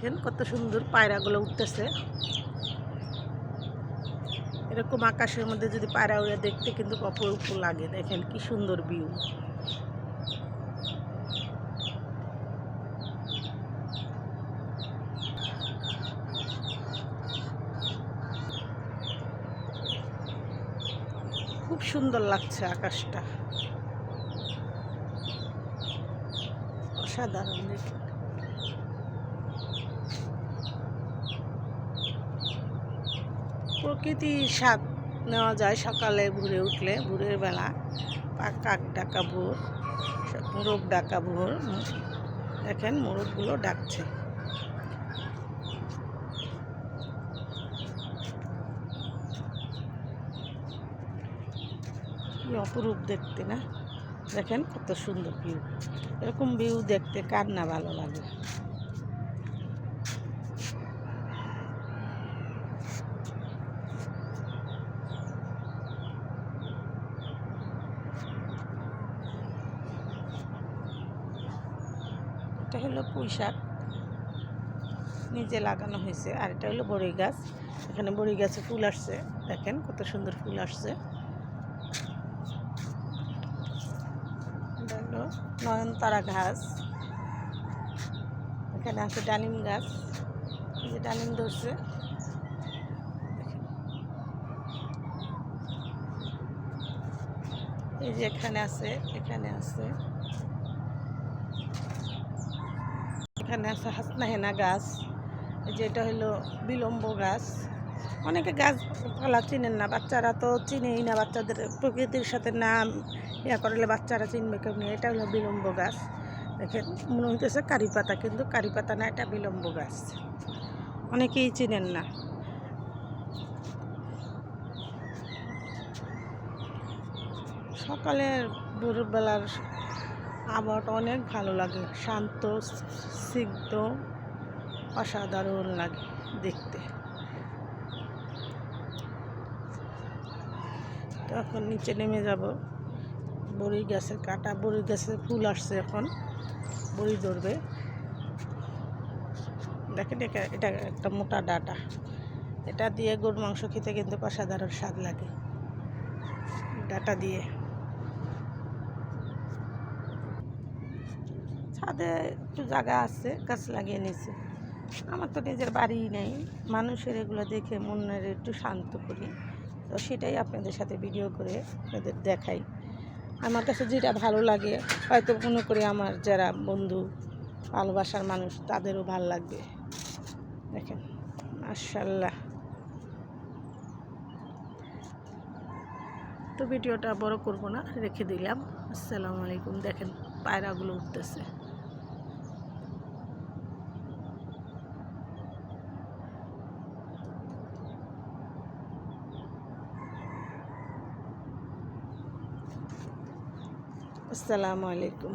দেখেন কত সুন্দর পায়রাগুলো উঠতেছে। এরকম আকাশের মধ্যে যদি পায়রা উড়ে দেখতে কিন্তু অপরূপ লাগে। দেখেন কি সুন্দর ভিউ। খুব সুন্দর লাগছে আকাশটা, অসাধারণ। দেখেন প্রকৃতির স্বাদ নেওয়া যায় সকালে ভোরে উঠলে। ভোরের বেলা কাক ডাকা ভোর, মোরগ ডাকা ভোর। দেখেন মোরগগুলো ডাকছে। কি অপরূপ দেখতে না? দেখেন কত সুন্দর ভিউ। এরকম ভিউ দেখতে কার না ভালো লাগে। এটা হলো পুঁই শাক, নিজে লাগানো হয়েছে। আর এটা হলো বড়ই গাছ। এখানে বড়ই গাছে ফুল আসছে। দেখেন কত সুন্দর ফুল আসছে। এটা হলো নয়নতারা ঘাস। এখানে আছে ডালিম গাছ, এই যে ডালিম ধরছে। এই যে এখানে আছে, এখানে আছে, এখানে আছে হাসনাহেনা গাছ। এই যে এটা হলো বিলম্ব গাছ। অনেকে গাছ পালা চিনেন না, বাচ্চারা তো চিনেই না। বাচ্চাদের প্রকৃতির সাথে নাম ইয়া করলে বাচ্চারা চিনবে কেমনি। এটা হলো বিলম্ব গাছ। দেখেন মনে হইতেছে কারি পাতা, কিন্তু কারি পাতা না, এটা বিলম্ব গাছ। অনেকেই চিনেন না। সকালের ভোরবেলার আবহাওয়াটা অনেক ভালো লাগে, শান্ত স্নিগ্ধ, অসাধারণ লাগে দেখতে। এখন নিচে নেমে যাব। বড়ি গাছের কাটা, বড়ি গাছের ফুল আসছে, এখন বড়ি ধরবে। দেখেন এটা একটা মোটা ডাটা। এটা দিয়ে গরুর মাংস খেতে কিন্তু অসাধারণ স্বাদ লাগে, ডাটা দিয়ে। ছাদে একটু জায়গা আছে, গাছ লাগিয়ে নিয়েছে। আমার তো নিজের বাড়ি নেই, মানুষের এগুলো দেখে মনের একটু শান্ত করি, তো সেটাই আপনাদের সাথে ভিডিও করে আপনাদের দেখাই। আমার কাছে যেটা ভালো লাগে, হয়তো মনে করি আমার যারা বন্ধু ভালোবাসার মানুষ তাদেরও ভালো লাগবে। দেখেন মাশাআল্লাহ। তো ভিডিওটা বড় করব না, রেখে দিলাম। আসসালামু আলাইকুম। দেখেন পায়রাগুলো উঠতেছে। আসসালামু আলাইকুম।